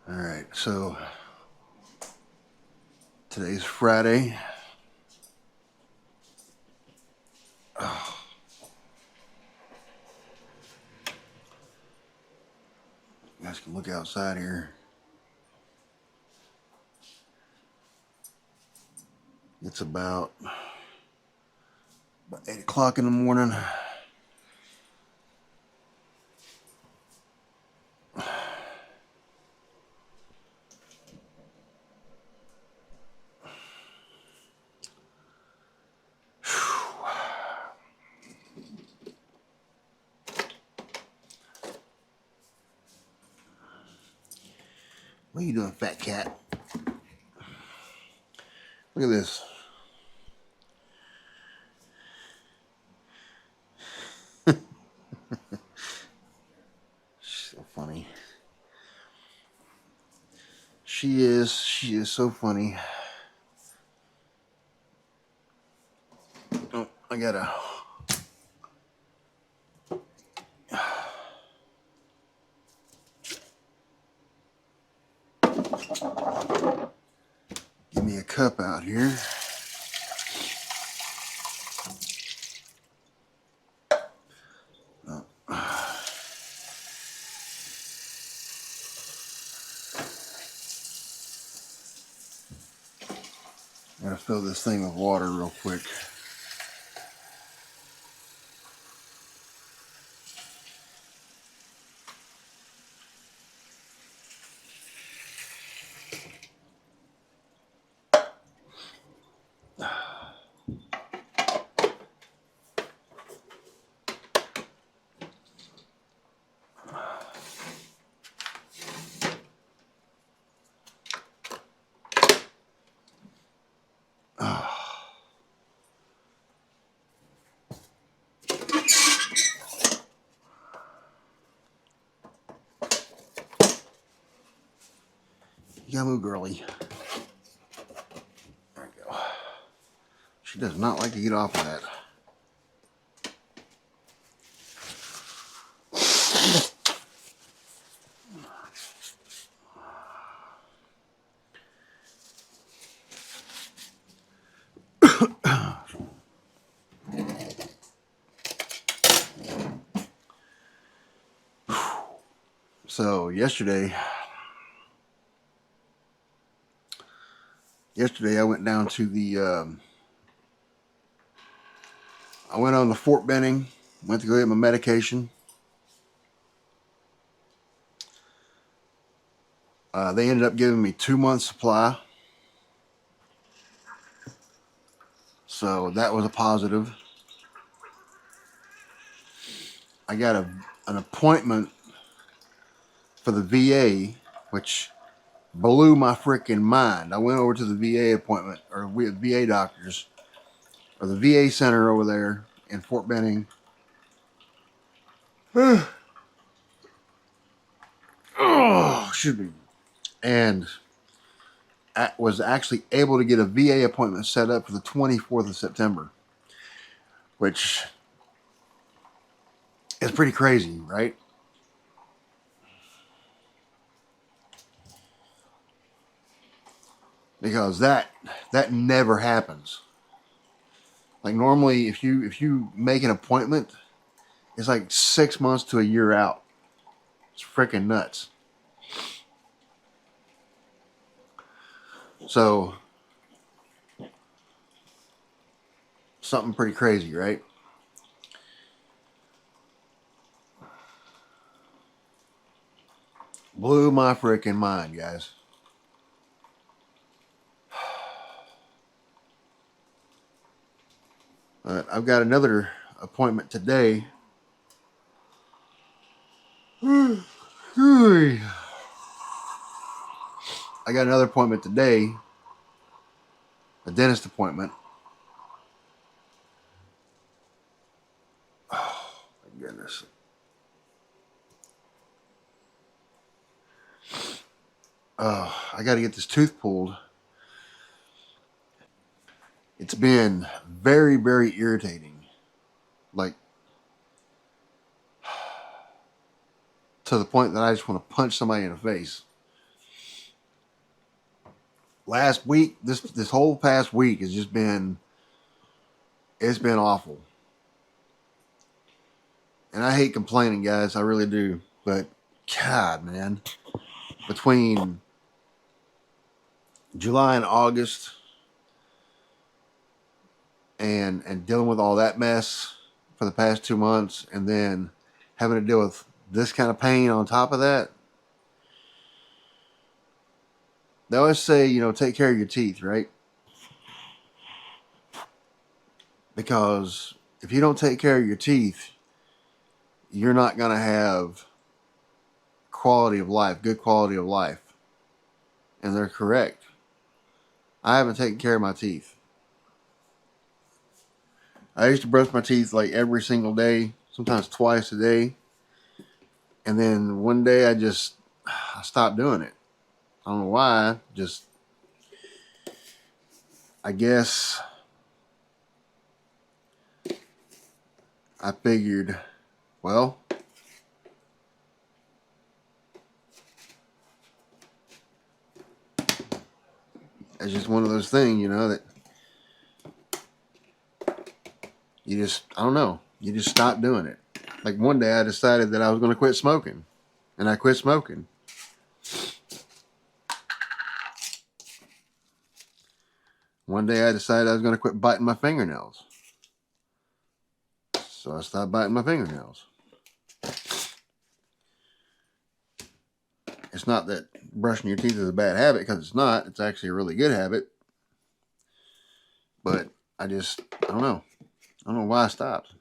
All right, so today's Friday. Oh, you guys can look outside here. It's about 8 o'clock in the morning. What are you doing, fat cat? Look at this. She's so funny. She is so funny. Oh, I gotta. Give me a cup out here. Oh. Gotta fill this thing with water real quick. You gotta move, girly. There we go. She does not like to get off of that. So yesterday I went down to the I went on the Fort Benning, went to go get my medication. They ended up giving me 2 months supply, so that was a positive. I got an appointment for the VA, which blew my freaking mind. I went over to the VA appointment, or VA doctors, or the VA center over there in Fort Benning. Oh, should be. And I was actually able to get a VA appointment set up for the 24th of September, which is pretty crazy, right? Because that never happens. Like normally, if you make an appointment, it's like 6 months to a year out. It's freaking nuts. So something pretty crazy, right? Blew my freaking mind, guys. I've got another appointment today. I got another appointment today, a dentist appointment. Oh, my goodness. Oh, I got to get this tooth pulled. It's been very, very irritating. Like, to the point that I just want to punch somebody in the face. last week, this whole past week has just been, it's been awful. And I hate complaining, guys. I really do. But God, man, between July and August and dealing with all that mess for the past 2 months, and then having to deal with this kind of pain on top of that. They always say, you know, take care of your teeth, right? Because if you don't take care of your teeth, you're not going to have quality of life, good quality of life. And they're correct. I haven't taken care of my teeth. I used to brush my teeth like every single day, sometimes twice a day. And then one day I stopped doing it. I don't know why. Just, I guess I figured, well, it's just one of those things, you know, that you just, I don't know, you just stop doing it. Like one day I decided that I was going to quit smoking, and I quit smoking. One day I decided I was going to quit biting my fingernails. So I stopped biting my fingernails. It's not that brushing your teeth is a bad habit, because it's not. It's actually a really good habit. But I don't know. I don't know why I stopped.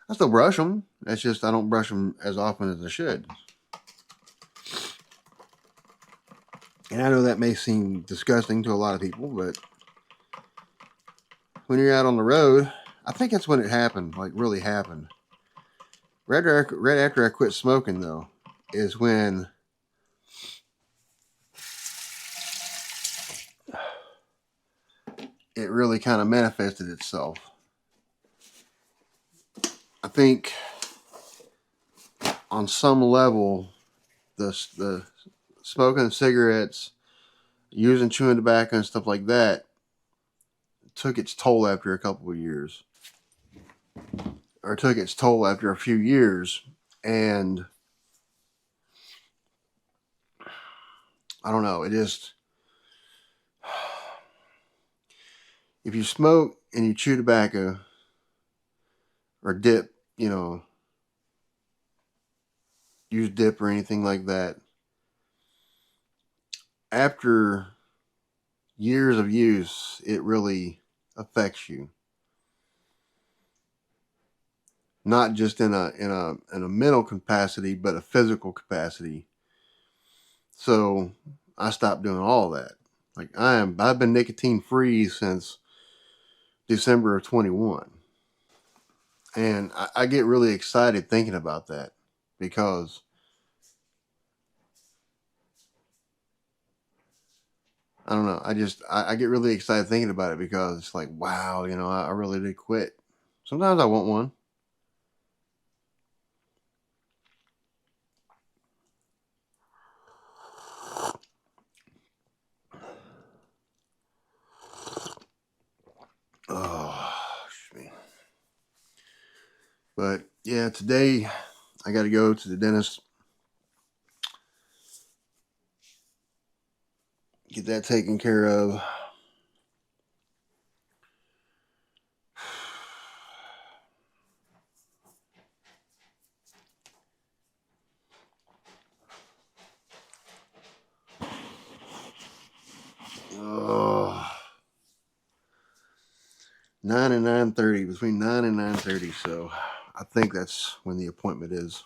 I still brush them. It's just I don't brush them as often as I should. And I know that may seem disgusting to a lot of people, but when you're out on the road, I think that's when it happened, like really happened. Right after I quit smoking, though, is when it really kind of manifested itself. I think on some level, the smoking cigarettes, using chewing tobacco and stuff like that took its toll after a couple of years. Or took its toll after a few years. And I don't know, it just, if you smoke and you chew tobacco or dip, you know, use dip or anything like that, after years of use, it really affects you. Not just in a mental capacity, but a physical capacity. So I stopped doing all that. Like I've been nicotine free since December of 21. And I get really excited thinking about that, because I don't know. I get really excited thinking about it, because it's like, wow, you know, I really did quit. Sometimes I want one. Oh, excuse me. But yeah, today I got to go to the dentist, get that taken care of. Oh, 9 and 9:30, between 9 and 9:30. So I think that's when the appointment is.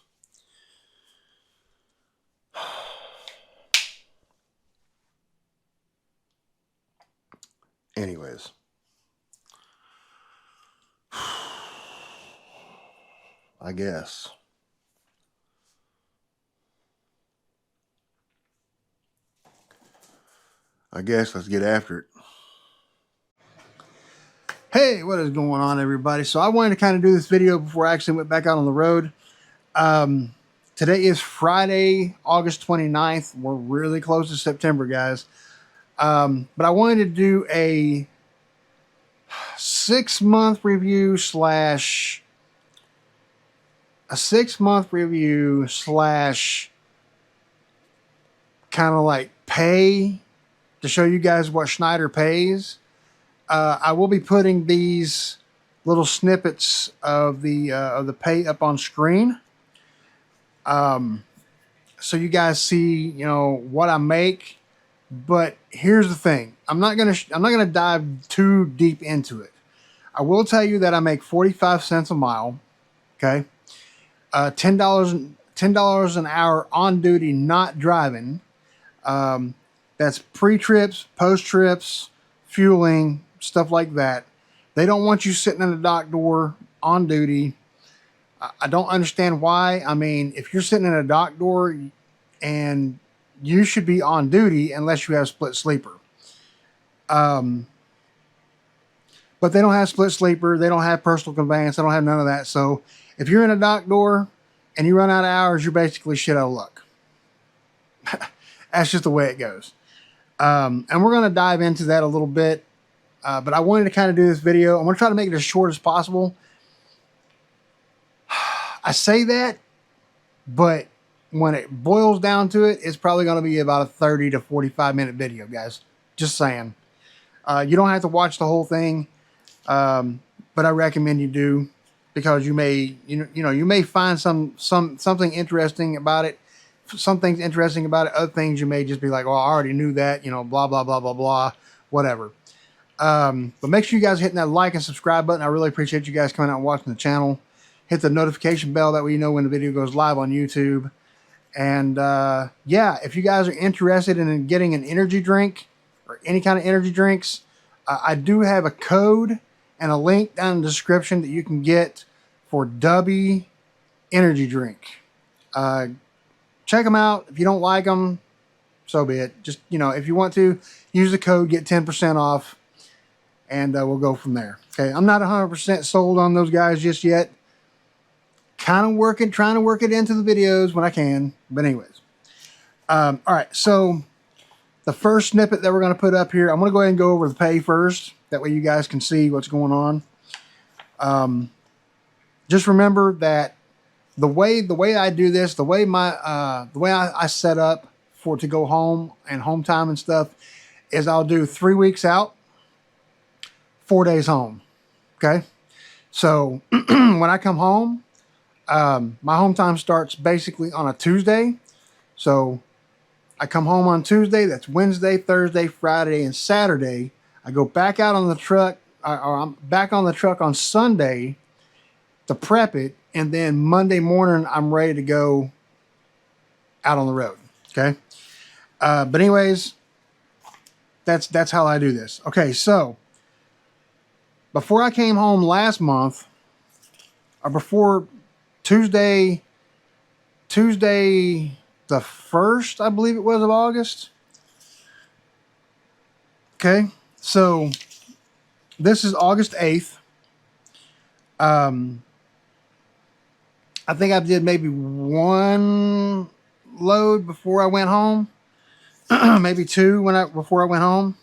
Anyways, I guess. Let's get after it. Hey, what is going on, everybody? So I wanted to kind of do this video before I actually went back out on the road. Today is Friday, August 29th. We're really close to September, guys. But I wanted to do a 6-month review slash kind of like pay to show you guys what Schneider pays. I will be putting these little snippets of the pay up on screen, so you guys see, you know, what I make. But here's the thing: I'm not gonna dive too deep into it. I will tell you that I make 45 cents a mile. Okay, $10 an hour on duty, not driving. That's pre-trips, post-trips, fueling, stuff like that. They don't want you sitting in the dock door on duty. I don't understand why. I mean, if you're sitting in a dock door, and you should be on duty unless you have split sleeper. But they don't have split sleeper. They don't have personal conveyance. They don't have none of that. So if you're in a dock door and you run out of hours, you're basically shit out of luck. That's just the way it goes. And we're going to dive into that a little bit. But I wanted to kind of do this video. I'm going to try to make it as short as possible. I say that, but when it boils down to it, it's probably going to be about a 30 to 45 minute video, guys. Just saying. You don't have to watch the whole thing, but I recommend you do, because you may, you may find something interesting about it. Some things interesting about it. Other things you may just be like, "Oh, I already knew that," you know, blah blah blah blah blah, whatever. But make sure you guys hitting that like and subscribe button. I really appreciate you guys coming out and watching the channel. Hit the notification bell, that way you know when the video goes live on YouTube. And yeah, if you guys are interested in getting an energy drink or any kind of energy drinks, I do have a code and a link down in the description that you can get for Dubby energy drink. Check them out. If you don't like them, so be it. Just, you know, if you want to, use the code, get 10% off, and we'll go from there. Okay, I'm not 100% sold on those guys just yet. Trying to work it into the videos when I can. But anyways. All right, so the first snippet that we're going to put up here, I'm going to go ahead and go over the pay first. That way you guys can see what's going on. Just remember that the way I do this, the way I set up for to go home and home time and stuff, is I'll do 3 weeks out, 4 days home. Okay, so when I come home, my home time starts basically on a Tuesday. So I come home on Tuesday. That's Wednesday, Thursday, Friday, and Saturday. I go back out on the truck, or I'm back on the truck on Sunday to prep it. And then Monday morning, I'm ready to go out on the road. Okay. But anyways, that's how I do this. Okay. So before I came home last month, or before Tuesday the 1st, I believe it was, of August. Okay, so this is August 8th. I think I did maybe one load before I went home. Maybe two before I went home.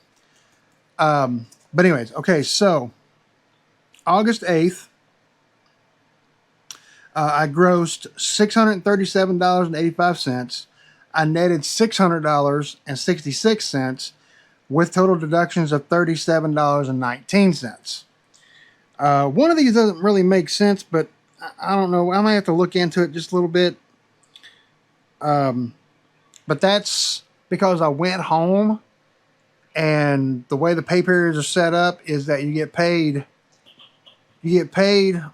But anyways, okay, so August 8th. I grossed $637.85. I netted $600.66 with total deductions of $37.19. One of these doesn't really make sense, but I don't know. I might have to look into it just a little bit. But that's because I went home, and the way the pay periods are set up is that you get paid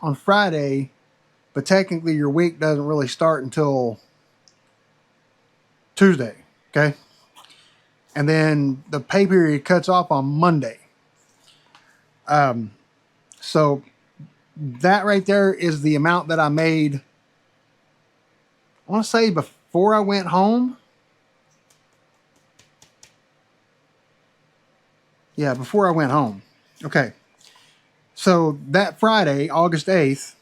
on Friday, but technically your week doesn't really start until Tuesday, okay? And then the pay period cuts off on Monday. So that right there is the amount that I made, I want to say, before I went home. Yeah, before I went home. Okay. So that Friday, August 8th,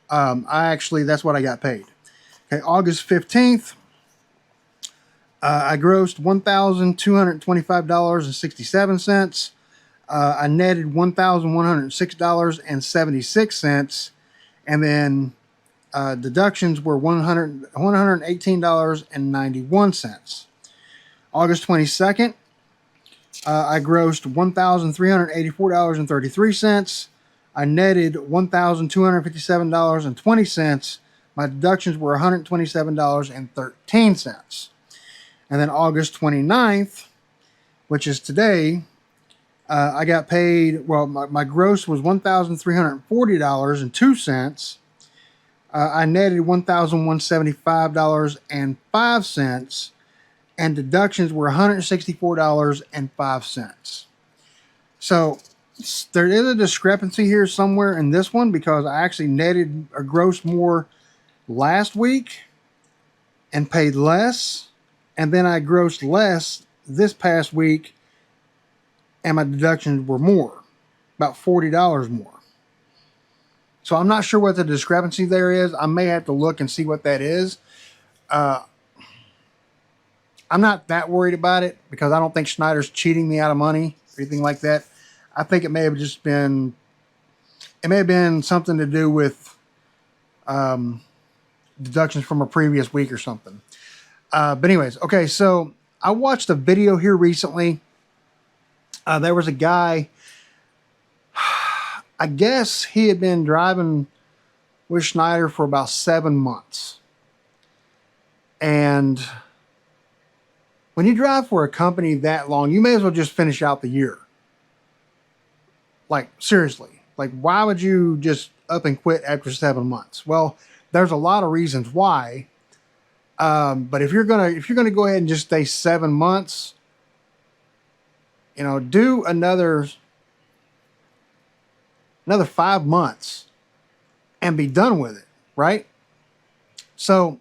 that's what I got paid. Okay, August 15th, I grossed $1,225.67. I netted $1,106.76. And then deductions were $118.91. August 22nd, I grossed $1,384.33. I netted $1,257.20. My deductions were $127.13. And then August 29th, which is today, I got paid, well, my gross was $1,340.02. I netted $1,175.05, and deductions were $164.05. So there is a discrepancy here somewhere in this one because I actually netted or grossed more last week and paid less, and then I grossed less this past week and my deductions were more, about $40 more. So I'm not sure what the discrepancy there is. I may have to look and see what that is. I'm not that worried about it because I don't think Schneider's cheating me out of money or anything like that. I think it may have just been, it may have been something to do with deductions from a previous week or something. But anyways, okay, so I watched a video here recently. There was a guy, I guess he had been driving with Schneider for about 7 months. And when you drive for a company that long, you may as well just finish out the year. Like, seriously. Like, why would you just up and quit after 7 months? Well, there's a lot of reasons why. But if you're gonna go ahead and just stay 7 months, you know, do another 5 months and be done with it, right? So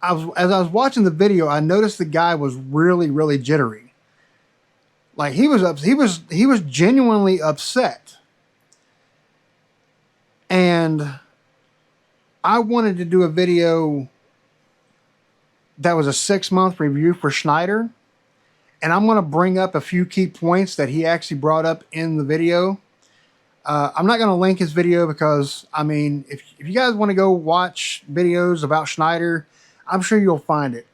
as I was watching the video, I noticed the guy was really, really jittery. Like he was genuinely upset. And I wanted to do a video that was a 6-month review for Schneider. And I'm going to bring up a few key points that he actually brought up in the video. I'm not going to link his video because, I mean, if you guys want to go watch videos about Schneider, I'm sure you'll find it.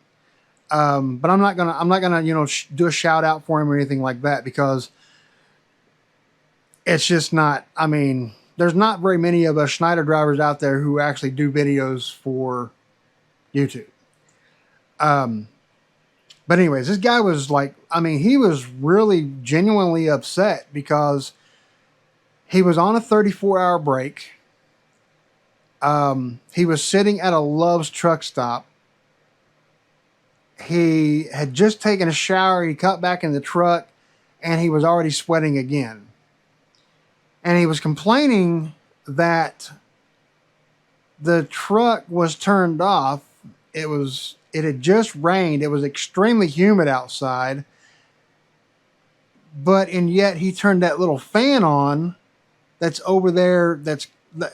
But I'm not gonna, you know, do a shout out for him or anything like that because it's just not. I mean, there's not very many of us Schneider drivers out there who actually do videos for YouTube. But anyways, this guy was like, I mean, he was really genuinely upset because he was on a 34-hour break. He was sitting at a Love's truck stop. He had just taken a shower. He got back in the truck and he was already sweating again. And he was complaining that the truck was turned off. It had just rained. It was extremely humid outside. And yet he turned that little fan on that's over there. That's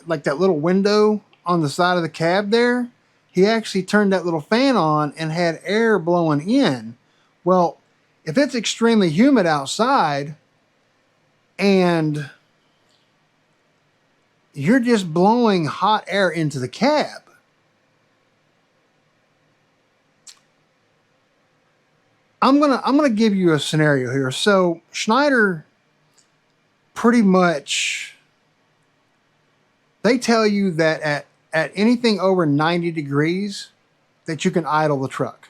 like that little window on the side of the cab there. He actually turned that little fan on and had air blowing in. Well, if it's extremely humid outside and you're just blowing hot air into the cab, I'm gonna give you a scenario here. So Schneider pretty much, they tell you that at anything over 90 degrees that you can idle the truck,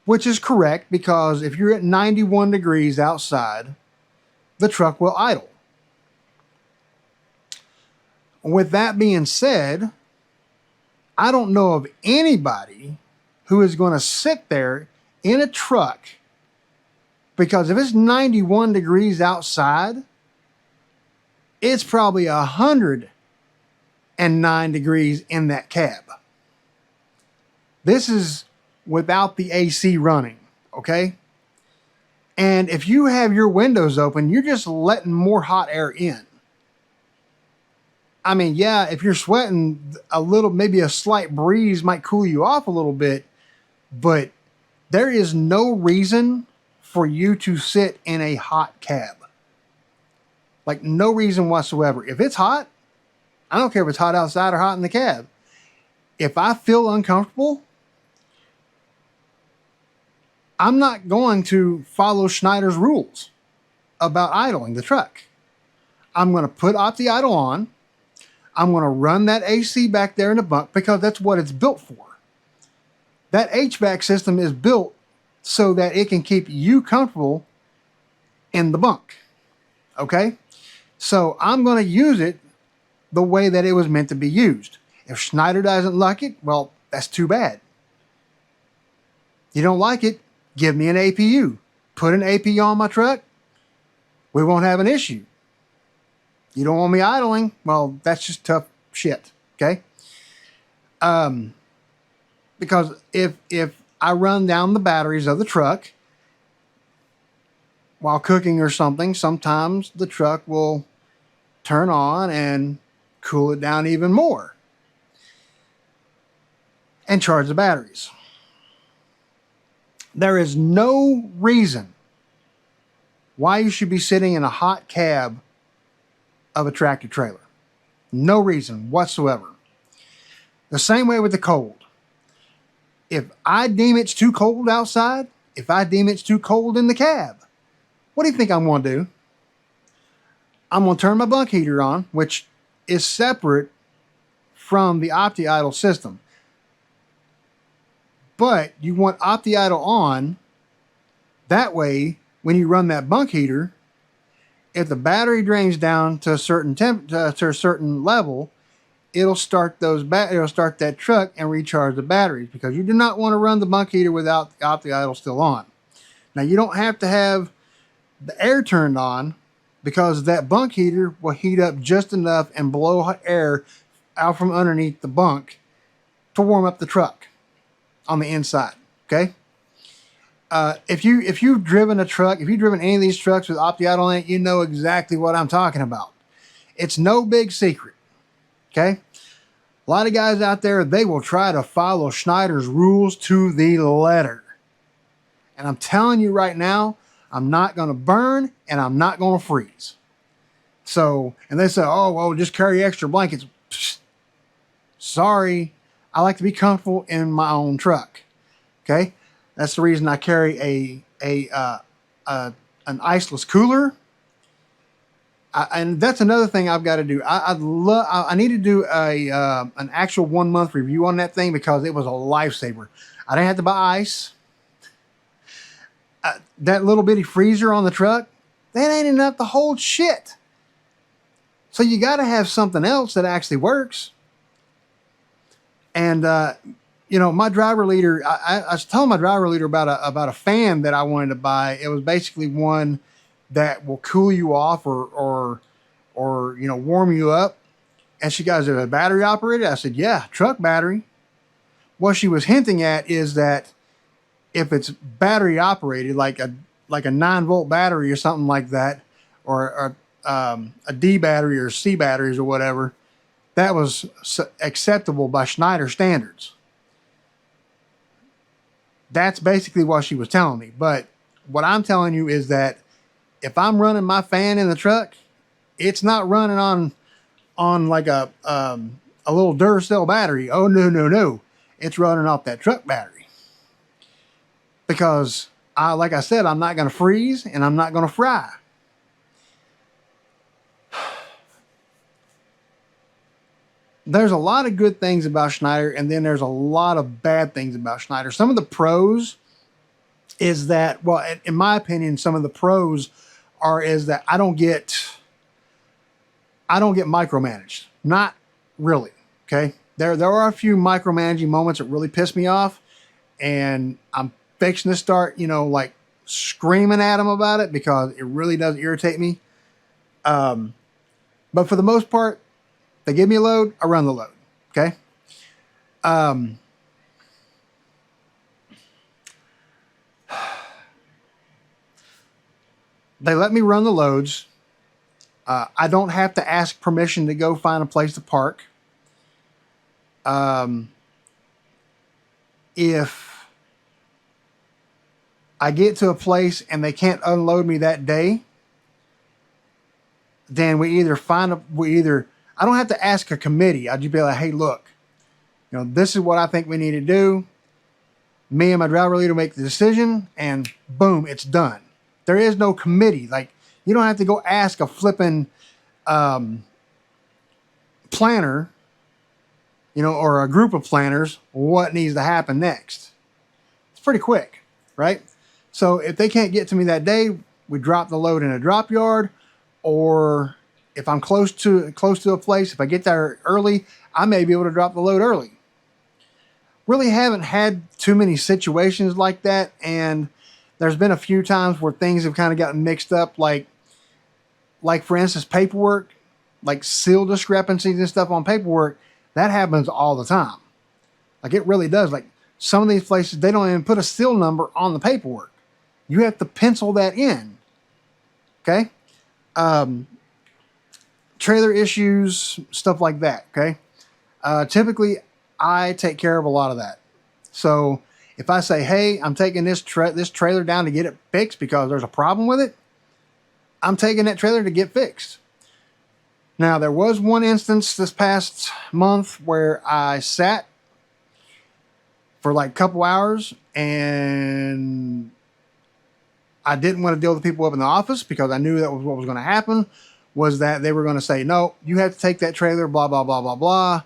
which is correct because if you're at 91 degrees outside, the truck will idle. With that being said, I don't know of anybody who is going to sit there in a truck because if it's 91 degrees outside, it's probably 109 degrees in that cab. This is without the AC running, okay? And if you have your windows open, you're just letting more hot air in. I mean, yeah, if you're sweating a little, maybe a slight breeze might cool you off a little bit, but there is no reason for you to sit in a hot cab. Like, no reason whatsoever. If it's hot, I don't care if it's hot outside or hot in the cab. If I feel uncomfortable, I'm not going to follow Schneider's rules about idling the truck. I'm going to put opti idle on. I'm going to run that AC back there in the bunk because that's what it's built for. That HVAC system is built so that it can keep you comfortable in the bunk. Okay? So I'm going to use it the way that it was meant to be used. If Schneider doesn't like it, well, that's too bad. You don't like it, give me an APU. Put an APU on my truck, we won't have an issue. You don't want me idling, well, that's just tough shit. Okay? Because if I run down the batteries of the truck while cooking or something, sometimes the truck will turn on and cool it down even more and charge the batteries. There is no reason why you should be sitting in a hot cab of a tractor trailer. No reason whatsoever. The same way with the cold. If I deem it's too cold outside, if I deem it's too cold in the cab, what do you think I'm going to do? I'm going to turn my bunk heater on, which is separate from the opti idle system. But you want opti idle on. That way, when you run that bunk heater, if the battery drains down to a certain to a certain level, it'll start that truck and recharge the batteries, because you do not want to run the bunk heater without the opti idle still on. Now, you don't have to have the air turned on, because that bunk heater will heat up just enough and blow air out from underneath the bunk to warm up the truck on the inside. Okay. If you've driven a truck, if you've driven any of these trucks with opti idle in it, you know exactly what I'm talking about. It's no big secret. Okay. A lot of guys out there, they will try to follow Schneider's rules to the letter. And I'm telling you right now, I'm not going to burn and I'm not going to freeze. So, and they say, oh, well, just carry extra blankets. Psst. Sorry. I like to be comfortable in my own truck. Okay. That's the reason I carry an iceless cooler. And that's another thing I've got to do. I need to do an actual 1 month review on that thing, because it was a lifesaver. I didn't have to buy ice. That little bitty freezer on the truck, that ain't enough to hold shit. So you got to have something else that actually works. And my driver leader, I was telling my driver leader about a fan that I wanted to buy. It was basically one that will cool you off or warm you up. And she goes, is it battery operated? I said, yeah, truck battery. What she was hinting at is that if it's battery operated, like a 9-volt battery or something like that, or a D battery or C batteries or whatever, that was acceptable by Schneider standards. That's basically what she was telling me. But what I'm telling you is that if I'm running my fan in the truck, it's not running on like a little Duracell battery. Oh, no. It's running off that truck battery. Because, like I said, I'm not going to freeze and I'm not going to fry. There's a lot of good things about Schneider, and then there's a lot of bad things about Schneider. Some of the pros is that, well, in my opinion, some of the pros is that I don't get micromanaged. Not really. Okay. There are a few micromanaging moments that really piss me off, and I'm fixing to start, like screaming at them about it, because it really does irritate me. But for the most part, they give me a load, I run the load. Okay. They let me run the loads I don't have to ask permission to go find a place to park. If I get to a place and they can't unload me that day, then I don't have to ask a committee. I'd just be like, hey, look, this is what I think we need to do. Me and my driver leader make the decision, and boom, it's done. There is no committee. Like, you don't have to go ask a flipping planner, or a group of planners what needs to happen next. It's pretty quick, right? So if they can't get to me that day, we drop the load in a drop yard, or if I'm close to a place, if I get there early, I may be able to drop the load early. Really haven't had too many situations like that, and there's been a few times where things have kind of gotten mixed up, like for instance, paperwork, like seal discrepancies and stuff on paperwork. That happens all the time. Like, it really does. Like, some of these places, they don't even put a seal number on the paperwork. You have to pencil that in. Okay? Trailer issues, stuff like that. Okay? Typically, I take care of a lot of that. So if I say, hey, I'm taking this trailer down to get it fixed because there's a problem with it, I'm taking that trailer to get fixed. Now, there was one instance this past month where I sat for like a couple hours, and I didn't want to deal with the people up in the office because I knew that was what was going to happen, was that they were going to say, no, you have to take that trailer, blah, blah, blah, blah, blah.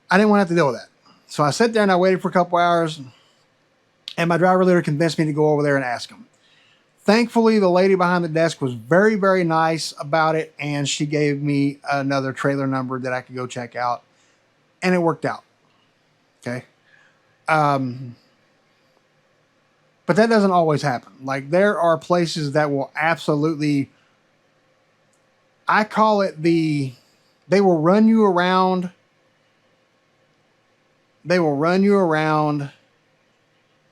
I didn't want to have to deal with that. So I sat there and I waited for a couple hours, and my driver leader convinced me to go over there and ask him. Thankfully, the lady behind the desk was very, very nice about it, and she gave me another trailer number that I could go check out, and it worked out. Okay. But that doesn't always happen. Like, there are places that will absolutely, I call it they will run you around. They will run you around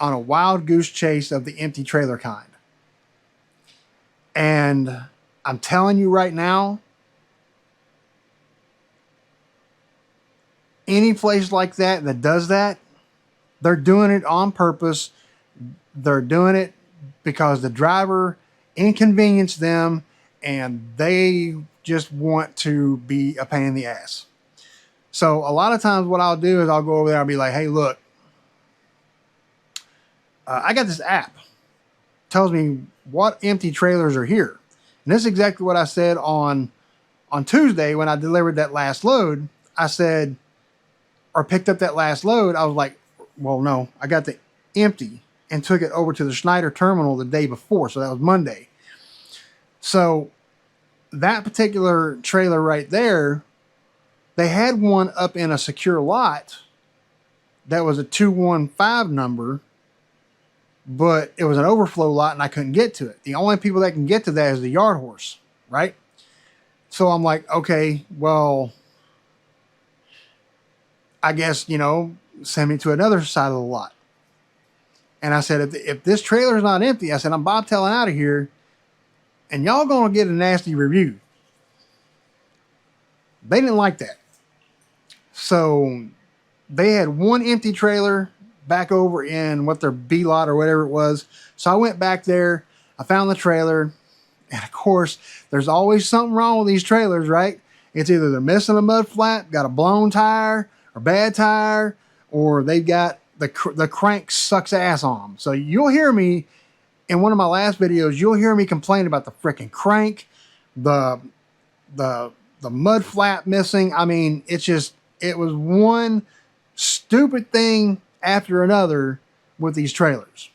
on a wild goose chase of the empty trailer kind. And I'm telling you right now, any place like that does that, they're doing it on purpose. They're doing it because the driver inconvenienced them, and they just want to be a pain in the ass. So a lot of times what I'll do is I'll go over there and be like, hey, look, I got this app. Tells me what empty trailers are here. And this is exactly what I said on Tuesday when I delivered that last load. I said, or picked up that last load, I was like, well, no, I got the empty and took it over to the Schneider terminal the day before. So that was Monday. So that particular trailer right there, they had one up in a secure lot that was a 215 number, but it was an overflow lot and I couldn't get to it. The only people that can get to that is the yard horse, right? So I'm like, okay, well, I guess, send me to another side of the lot. And I said, if this trailer is not empty, I said, I'm bobtailing out of here, and y'all going to get a nasty review. They didn't like that. So they had one empty trailer back over in their B lot or whatever it was. So I went back there, I found the trailer, and of course, there's always something wrong with these trailers, right? It's either they're missing a mud flap, got a blown tire, or bad tire, or they've got the crank sucks ass on them. So you'll hear me in one of my last videos, you'll hear me complain about the freaking crank, the mud flap missing. I mean, it was one stupid thing after another with these trailers.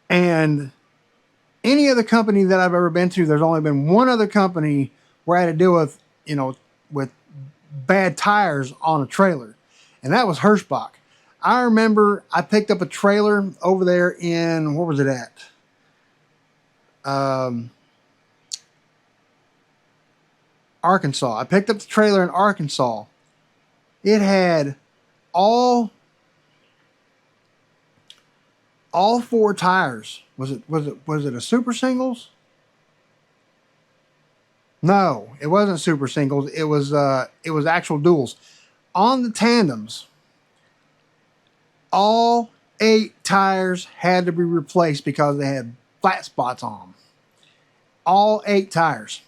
And any other company that I've ever been to, there's only been one other company where I had to deal with, with bad tires on a trailer. And that was Hirschbach. I remember I picked up a trailer over there in, where was it at? Arkansas. I picked up the trailer in Arkansas. It had all four tires. Was it a super singles? No, it wasn't super singles. It was actual duals. On the tandems, all 8 tires had to be replaced because they had flat spots on them. All 8 tires.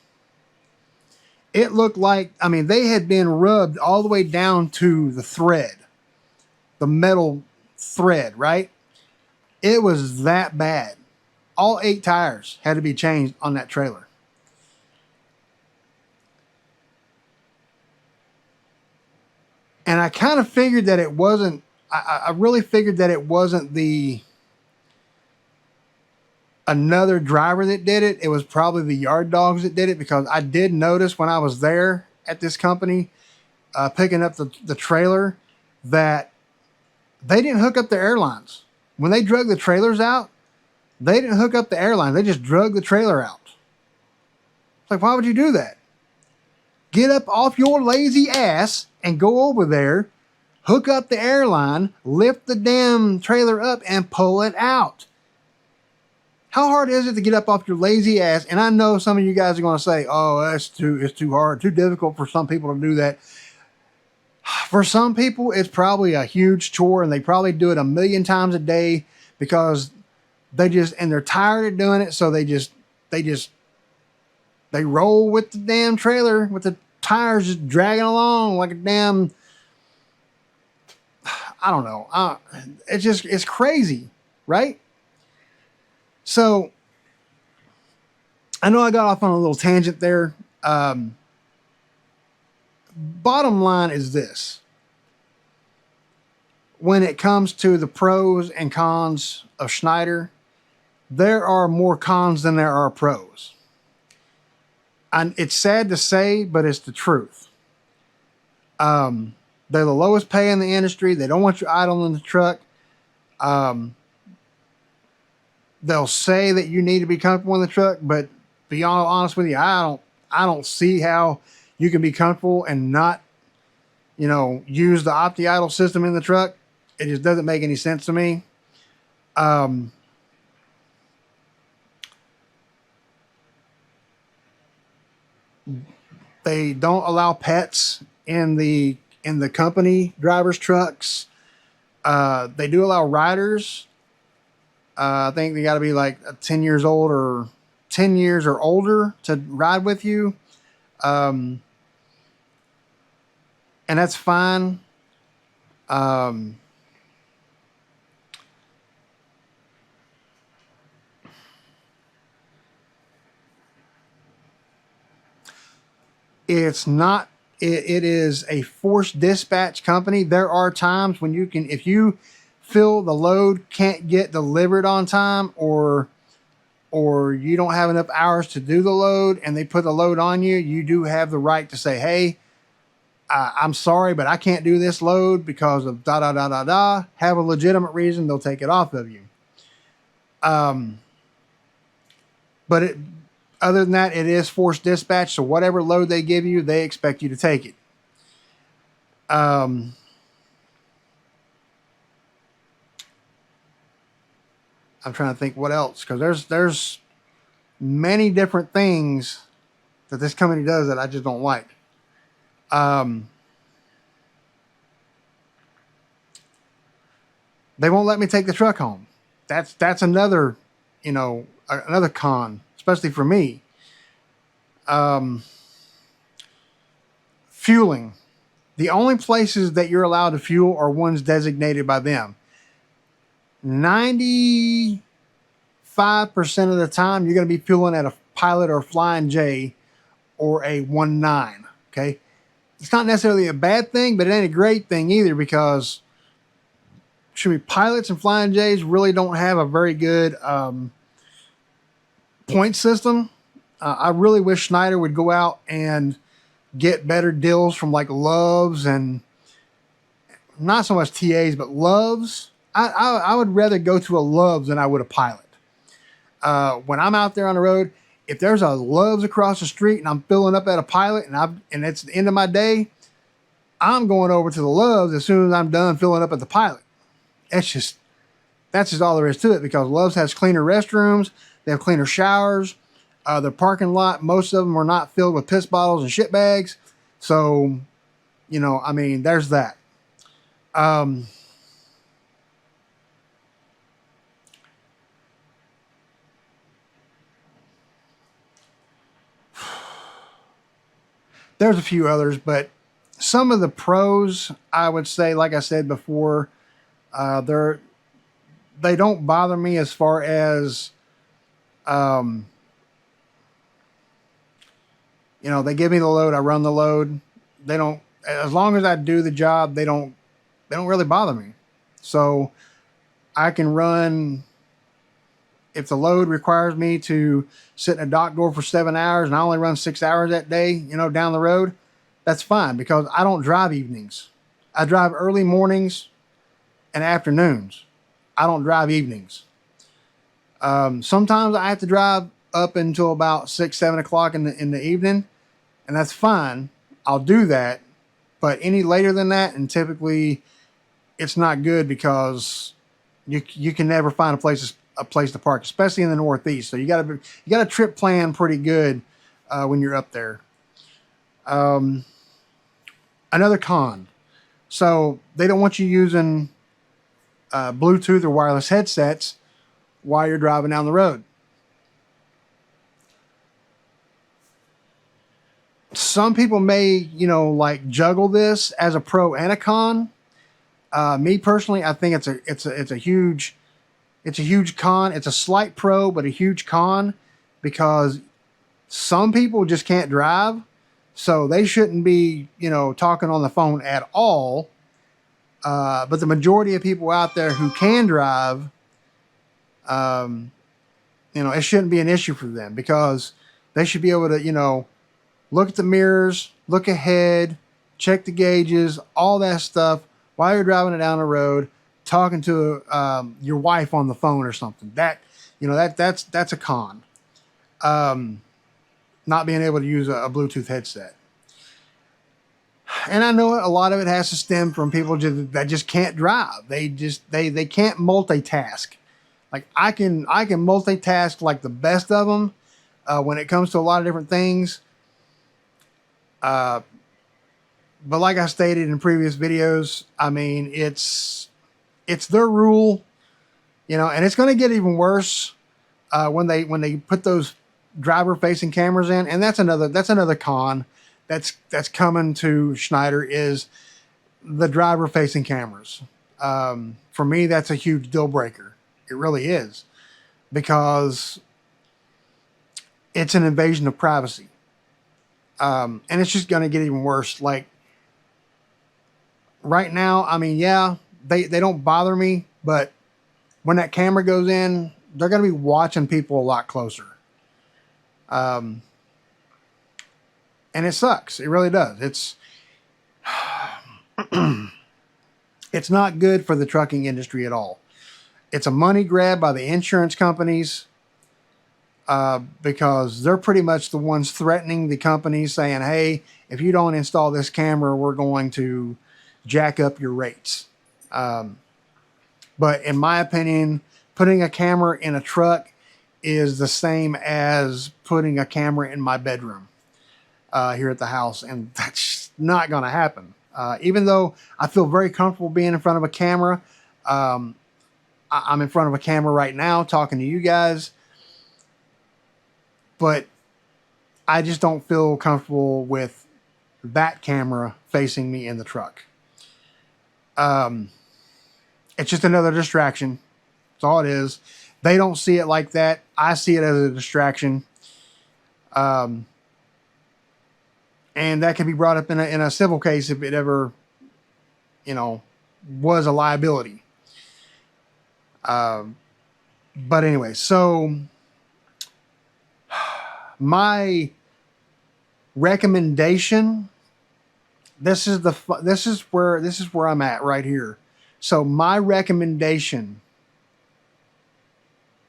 It looked like, I mean, they had been rubbed all the way down to the thread, the metal thread, right? It was that bad. All 8 tires had to be changed on that trailer. And I kind of figured that it wasn't, I really figured that it wasn't the another driver that did it. It was probably the yard dogs that did it, because I did notice when I was there at this company picking up the trailer that they didn't hook up the airlines. When they drug the trailers out, they didn't hook up the airlines. They just drug the trailer out. It's like, why would you do that? Get up off your lazy ass and go over there, hook up the airline, lift the damn trailer up, and pull it out. How hard is it to get up off your lazy ass? And I know some of you guys are going to say, "Oh, it's too hard, too difficult for some people to do that." For some people, it's probably a huge chore, and they probably do it a million times a day because they're tired of doing it. So they roll with the damn trailer with the tires just dragging along like a damn, I don't know. It's crazy, right? So I know I got off on a little tangent there. Bottom line is this. When it comes to the pros and cons of Schneider, there are more cons than there are pros. And it's sad to say, but it's the truth. They're the lowest pay in the industry. They don't want you idle in the truck. They'll say that you need to be comfortable in the truck, but to be honest with you, I don't see how you can be comfortable and not, use the OptiIdle system in the truck. It just doesn't make any sense to me. They don't allow pets in the company drivers' trucks. They do allow riders. I think they got to be like 10 years old or 10 years or older to ride with you. And that's fine. It's not, it is a forced dispatch company. There are times when if you feel the load can't get delivered on time, or you don't have enough hours to do the load and they put the load on you, you do have the right to say, "Hey, I'm sorry, but I can't do this load because of da da da da da." Have a legitimate reason, they'll take it off of you. But other than that, it is forced dispatch. So whatever load they give you, they expect you to take it. I'm trying to think what else, because there's many different things that this company does that I just don't like. They won't let me take the truck home. That's another, another con, especially for me. Fueling. The only places that you're allowed to fuel are ones designated by them. 95% of the time, you're going to be fueling at a Pilot or Flying J or a 1.9. Okay. It's not necessarily a bad thing, but it ain't a great thing either, because Pilots and Flying J's really don't have a very good point system. I really wish Schneider would go out and get better deals from like Loves, and not so much TAs, but Loves. I would rather go to a Loves than I would a Pilot. When I'm out there on the road, if there's a Loves across the street and I'm filling up at a Pilot and it's the end of my day, I'm going over to the Loves as soon as I'm done filling up at the Pilot. That's just all there is to it, because Loves has cleaner restrooms, they have cleaner showers. The parking lot, most of them are not filled with piss bottles and shit bags. So, you know, I mean, there's that. Um, there's a few others, but some of the pros, I would say, like I said before, they're they don't bother me as far as um, you know, they give me the load, I run the load. They don't, as long as I do the job, they don't really bother me. So I can run if the load requires me to sit in a dock door for 7 hours and I only run 6 hours that day, you know, down the road, that's fine because I don't drive evenings. I drive early mornings and afternoons. I don't drive evenings. Sometimes I have to drive up until about 6, 7 o'clock in the evening, and that's fine. I'll do that, but any later than that, and typically it's not good because you can never find a place to park, especially in the Northeast. So you got a trip plan pretty good when you're up there. Um, Another con. So they don't want you using Bluetooth or wireless headsets while you're driving down the road. Some people may, you know, like juggle this as a pro and a con. Me personally, I think it's a huge con. It's a slight pro, but a huge con because some people just can't drive, so they shouldn't be, you know, talking on the phone at all. But the majority of people out there who can drive, um, you know, it shouldn't be an issue for them because they should be able to, you know, look at the mirrors, look ahead, check the gauges, all that stuff while you're driving it down the road, talking to your wife on the phone or something. That, you know, that's a con. Um, Not being able to use a Bluetooth headset. And I know a lot of it has to stem from people that just can't drive. They can't multitask. Like I can multitask like the best of them when it comes to a lot of different things. Uh, but like I stated in previous videos, I mean it's their rule, you know, and it's going to get even worse when they put those driver facing cameras in. And that's another con that's coming to Schneider is the driver facing cameras. For me, that's a huge deal breaker. It really is because it's an invasion of privacy. And it's just going to get even worse. Like right now, I mean, yeah, they don't bother me, but when that camera goes in, they're going to be watching people a lot closer. Um, and it sucks. It really does. It's not good for the trucking industry at all. It's a money grab by the insurance companies because they're pretty much the ones threatening the companies saying, hey, if you don't install this camera, we're going to jack up your rates. But in my opinion, putting a camera in a truck is the same as putting a camera in my bedroom here at the house. And that's not going to happen. Even though I feel very comfortable being in front of a camera, I'm in front of a camera right now talking to you guys, but I just don't feel comfortable with that camera facing me in the truck. It's just another distraction. That's all it is. They don't see it like that. I see it as a distraction. And that can be brought up in a civil case if it ever, you know, was a liability. But anyway, so my recommendation, this is where I'm at right here. So my recommendation,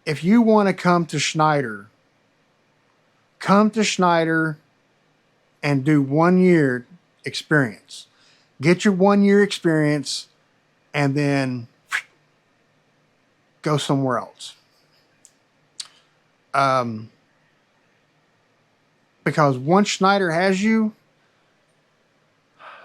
if you want to come to Schneider and do 1 year experience. Get your 1 year experience and then go somewhere else. because once Schneider has you,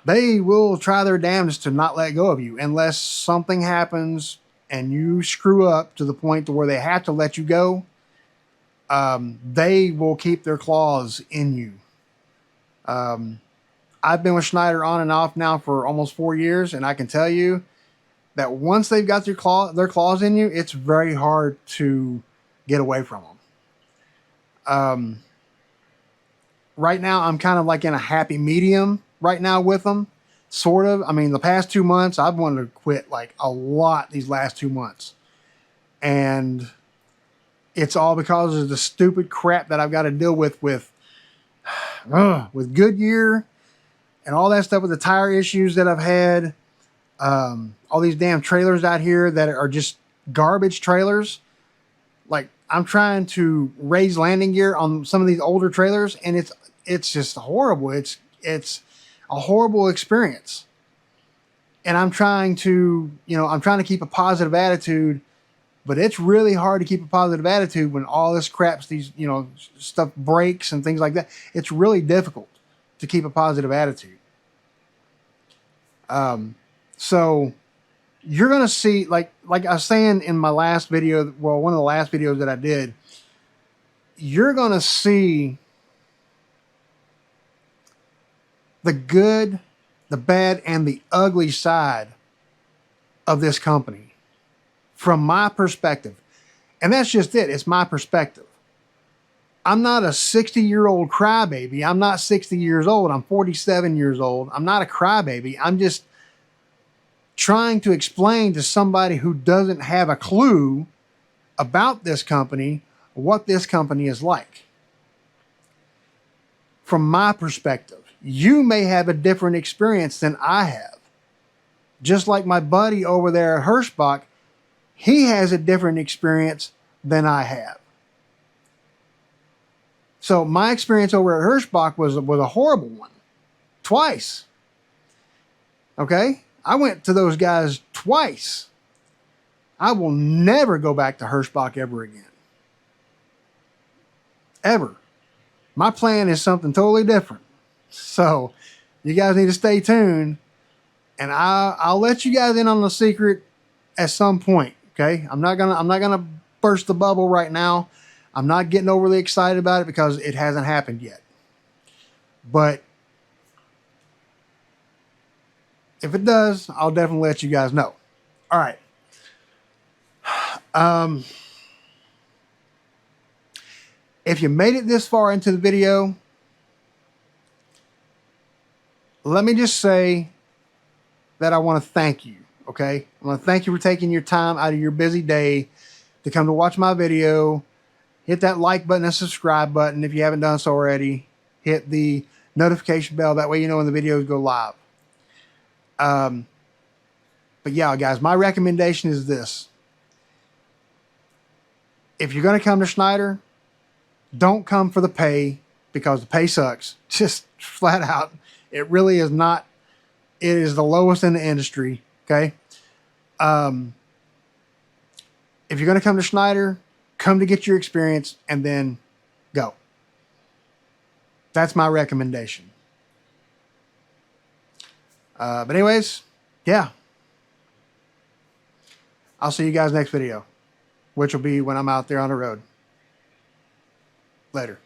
they will try their damnedest to not let go of you unless something happens and you screw up to the point to where they have to let you go. They will keep their claws in you. I've been with Schneider on and off now for almost 4 years, and I can tell you that once they've got their claws in you, it's very hard to get away from them. Right now, I'm kind of like in a happy medium right now with them, sort of. I mean, the past 2 months, I've wanted to quit like a lot these last 2 months. And it's all because of the stupid crap that I've got to deal with Goodyear and all that stuff with the tire issues that I've had. All these damn trailers out here that are just garbage trailers. Like, I'm trying to raise landing gear on some of these older trailers, and it's just horrible. It's a horrible experience. And I'm trying to keep a positive attitude, but it's really hard to keep a positive attitude when all this crap, stuff breaks and things like that. It's really difficult to keep a positive attitude. So you're going to see, like I was saying in my last video, well, one of the last videos that I did, you're going to see the good, the bad, and the ugly side of this company from my perspective. And that's just it. It's my perspective. I'm not a 60-year-old crybaby. I'm not 60 years old. I'm 47 years old. I'm not a crybaby. I'm just trying to explain to somebody who doesn't have a clue about this company what this company is like. From my perspective, you may have a different experience than I have. Just like my buddy over there at Hirschbach, he has a different experience than I have. So my experience over at Hirschbach was a horrible one. Twice. Okay? I went to those guys twice. I will never go back to Hirschbach ever again. Ever. My plan is something totally different. So you guys need to stay tuned, and I'll let you guys in on the secret at some point. Okay? I'm not gonna burst the bubble right now. I'm not getting overly excited about it because it hasn't happened yet. But if it does, I'll definitely let you guys know. All right. If you made it this far into the video, let me just say that I want to thank you, okay? I want to thank you for taking your time out of your busy day to come to watch my video. Hit that like button and subscribe button if you haven't done so already. Hit the notification bell. That way you know when the videos go live. But yeah, guys, my recommendation is this. If you're going to come to Schneider, don't come for the pay, because the pay sucks. Just flat out. It really is not. It is the lowest in the industry. Okay. If you're going to come to Schneider, come to get your experience and then go. That's my recommendation. But anyways, yeah. I'll see you guys next video, which will be when I'm out there on the road. Later.